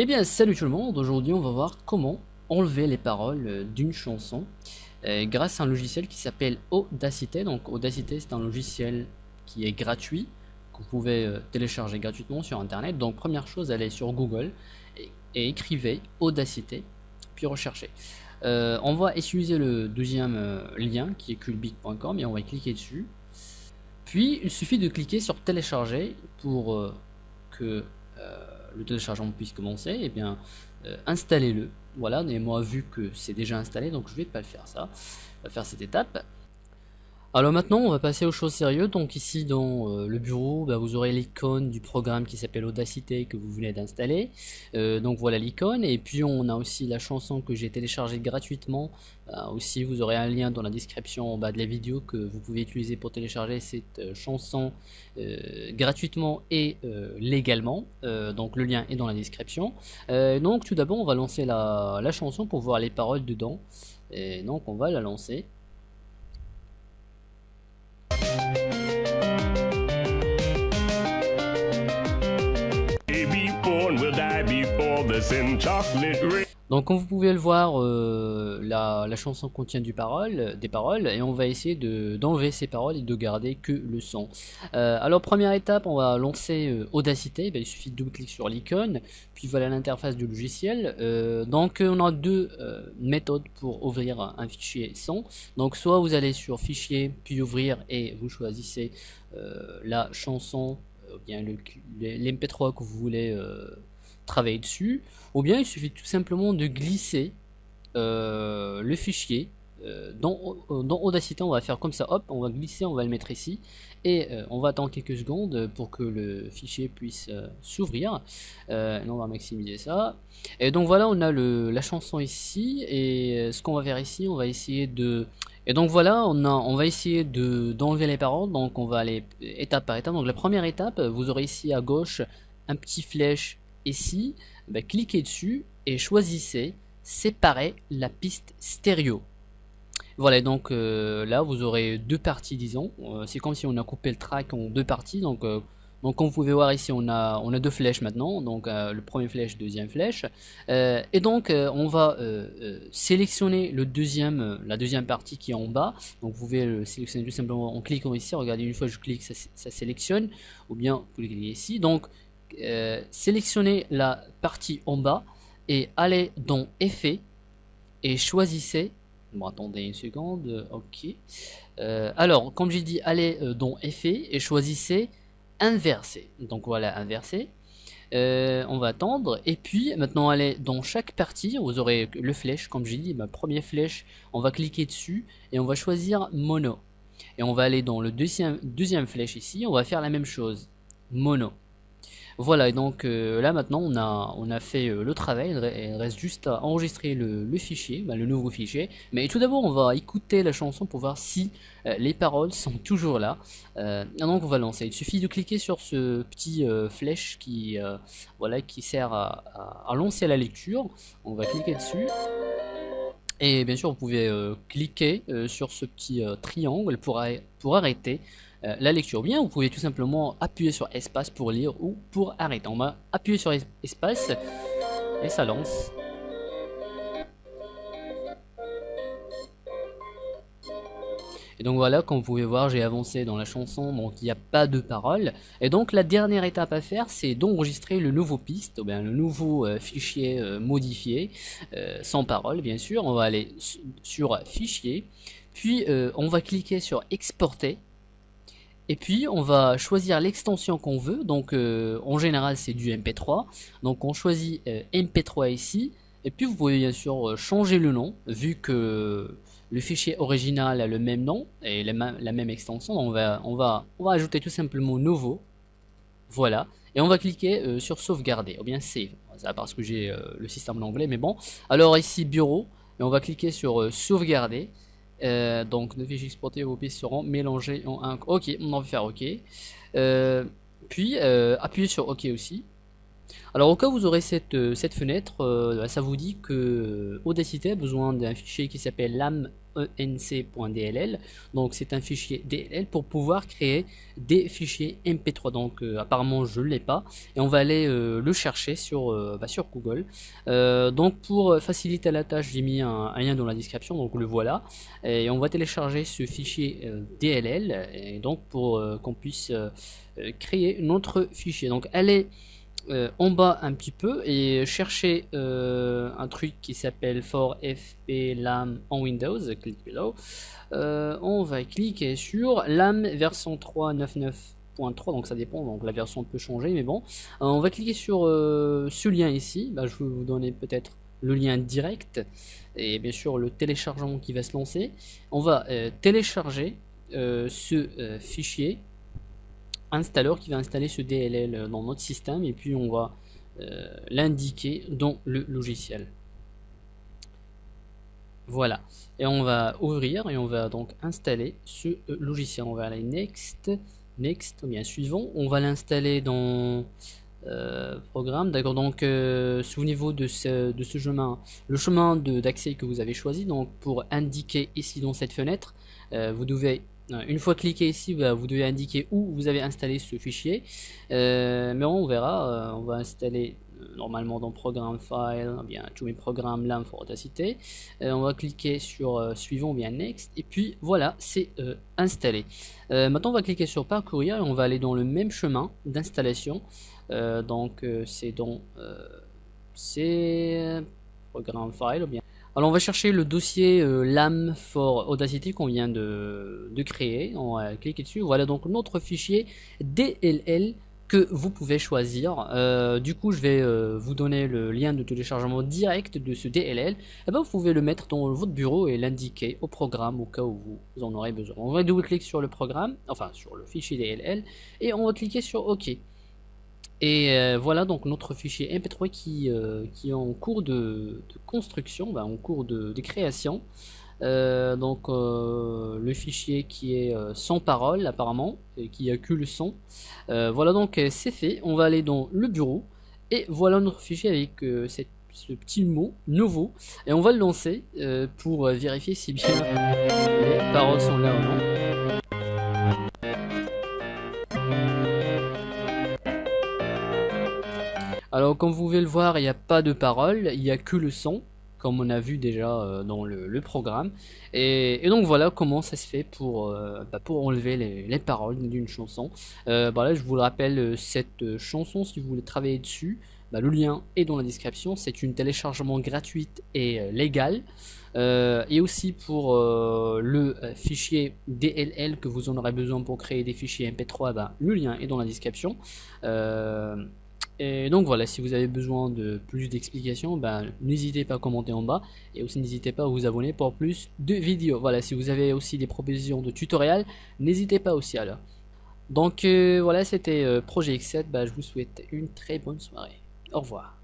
Eh bien, salut tout le monde, aujourd'hui on va voir comment enlever les paroles d'une chanson grâce à un logiciel qui s'appelle Audacity. Donc Audacity, c'est un logiciel qui est gratuit, que vous pouvez télécharger gratuitement sur internet. Donc première chose, allez sur Google et écrivez Audacity, puis recherchez. On va utiliser le deuxième lien qui est culbic.com et on va cliquer dessus. Puis il suffit de cliquer sur télécharger pour que le téléchargement puisse commencer. Et bien installez-le. Voilà, et moi vu que c'est déjà installé, donc je vais pas le faire ça. On va faire cette étape. Alors maintenant on va passer aux choses sérieuses. Donc ici dans le bureau, vous aurez l'icône du programme qui s'appelle Audacity que vous venez d'installer. Donc voilà l'icône, et puis on a aussi la chanson que j'ai téléchargée gratuitement. Aussi vous aurez un lien dans la description en bas de la vidéo que vous pouvez utiliser pour télécharger cette chanson gratuitement et légalement. Donc le lien est dans la description. Donc tout d'abord on va lancer la chanson pour voir les paroles dedans. Et donc on va la lancer. Donc comme vous pouvez le voir, la chanson contient des paroles, et on va essayer d'enlever ces paroles et de garder que le son. Alors première étape, on va lancer Audacity. Il suffit de double-cliquer sur l'icône, puis voilà l'interface du logiciel. Donc on a deux méthodes pour ouvrir un fichier son. Donc soit vous allez sur fichier, puis ouvrir, et vous choisissez la chanson, bien l'MP3 que vous voulez travailler dessus, ou bien il suffit tout simplement de glisser le fichier dans Audacity. On va faire comme ça, hop, on va glisser, on va le mettre ici, et on va attendre quelques secondes pour que le fichier puisse s'ouvrir. On va maximiser ça, et donc voilà, on a la chanson ici, et ce qu'on va faire ici, on va essayer de... Et donc voilà, on va essayer d'enlever les paroles. Donc on va aller étape par étape. Donc la première étape, vous aurez ici à gauche un petit flèche ici, cliquez dessus et choisissez séparer la piste stéréo. Voilà, donc là vous aurez deux parties, disons. C'est comme si on a coupé le track en deux parties. Donc comme vous pouvez voir ici, on a deux flèches maintenant. Donc le premier flèche, deuxième flèche. Et donc on va sélectionner la deuxième partie qui est en bas. Donc vous pouvez le sélectionner tout simplement en cliquant ici. Regardez, une fois que je clique, ça sélectionne. Ou bien vous pouvez cliquer ici. Donc sélectionnez la partie en bas et allez dans Effets et choisissez... Bon, attendez une seconde, ok. Alors, comme j'ai dit, allez dans Effets et choisissez Inverser. Donc voilà, Inverser. On va attendre, et puis maintenant allez dans chaque partie, vous aurez le flèche, comme j'ai dit, ma première flèche, on va cliquer dessus et on va choisir Mono. Et on va aller dans le deuxième flèche ici, on va faire la même chose, Mono. Voilà, et donc là maintenant on a fait le travail. Il reste juste à enregistrer le fichier, le nouveau fichier. Mais tout d'abord on va écouter la chanson pour voir si les paroles sont toujours là. Donc on va lancer. Il suffit de cliquer sur ce petit flèche voilà, qui sert à lancer la lecture. On va cliquer dessus. Et bien sûr vous pouvez cliquer sur ce petit triangle pour arrêter la lecture. Bien, vous pouvez tout simplement appuyer sur espace pour lire ou pour arrêter. On va appuyer sur espace et ça lance. Et donc voilà, comme vous pouvez voir, j'ai avancé dans la chanson, donc il n'y a pas de paroles. Et donc la dernière étape à faire, c'est d'enregistrer le nouveau piste, ou bien le nouveau fichier modifié, sans paroles bien sûr. On va aller sur fichier, puis on va cliquer sur exporter. Et puis on va choisir l'extension qu'on veut. Donc en général c'est du MP3. Donc on choisit MP3 ici. Et puis vous pouvez bien sûr changer le nom, vu que le fichier original a le même nom et la même extension. Donc on va ajouter tout simplement nouveau. Voilà. Et on va cliquer sur sauvegarder, ou bien save. C'est parce que j'ai le système en anglais, mais bon. Alors ici bureau, et on va cliquer sur sauvegarder. Donc nos fichiers exportés vos pistes seront mélangés en un. Ok, on va faire ok. Puis appuyez sur ok aussi. Alors au cas où vous aurez cette fenêtre, ça vous dit que Audacity a besoin d'un fichier qui s'appelle .enc.dll. Donc c'est un fichier DLL pour pouvoir créer des fichiers MP3. Donc apparemment je ne l'ai pas et on va aller le chercher sur Google. Donc pour faciliter la tâche, j'ai mis un lien dans la description, donc le voilà. Et on va télécharger ce fichier DLL et donc pour qu'on puisse créer notre fichier. Donc allez en bas un petit peu et chercher un truc qui s'appelle for fplam en Windows, click below. On va cliquer sur LAM version 3.99.3, donc ça dépend, donc la version peut changer, mais bon, on va cliquer sur ce lien ici. Je vais vous donner peut-être le lien direct et bien sûr le téléchargement qui va se lancer. On va télécharger ce fichier installeur qui va installer ce DLL dans notre système et puis on va l'indiquer dans le logiciel. Voilà, et on va ouvrir et on va donc installer ce logiciel. On va aller next, ou bien suivant. On va l'installer dans programme. D'accord, donc souvenez-vous de ce chemin, le chemin d'accès que vous avez choisi. Donc pour indiquer ici dans cette fenêtre, vous devez une fois cliqué ici, vous devez indiquer où vous avez installé ce fichier. Mais on verra, on va installer normalement dans programme file, bien tous mes programmes LAM for Audacity. On va cliquer sur suivant ou bien next et puis voilà, c'est installé. Maintenant on va cliquer sur parcourir et on va aller dans le même chemin d'installation. Donc c'est dans programme file ou bien. Alors on va chercher le dossier LAM for Audacity qu'on vient de créer. On va cliquer dessus. Voilà donc notre fichier DLL que vous pouvez choisir. Du coup je vais vous donner le lien de téléchargement direct de ce DLL. Et vous pouvez le mettre dans votre bureau et l'indiquer au programme au cas où vous en aurez besoin. On va double-cliquer sur le programme, enfin sur le fichier DLL et on va cliquer sur OK. Et voilà donc notre fichier MP3 qui est en cours de construction, en cours de création. Donc le fichier qui est sans parole apparemment, et qui a que le son. Voilà donc c'est fait, on va aller dans le bureau et voilà notre fichier avec ce petit mot nouveau et on va le lancer pour vérifier si bien les paroles sont là ou non. Alors comme vous pouvez le voir, il n'y a pas de parole, il n'y a que le son, comme on a vu déjà dans le programme. Et donc voilà comment ça se fait pour enlever les paroles d'une chanson. Là je vous le rappelle, cette chanson, si vous voulez travailler dessus, le lien est dans la description. C'est une téléchargement gratuite et légale. Et aussi pour le fichier DLL que vous en aurez besoin pour créer des fichiers MP3, le lien est dans la description. Et donc voilà, si vous avez besoin de plus d'explications, n'hésitez pas à commenter en bas. Et aussi n'hésitez pas à vous abonner pour plus de vidéos. Voilà, si vous avez aussi des propositions de tutoriels, n'hésitez pas aussi alors. Donc voilà, c'était Projet X7, je vous souhaite une très bonne soirée. Au revoir.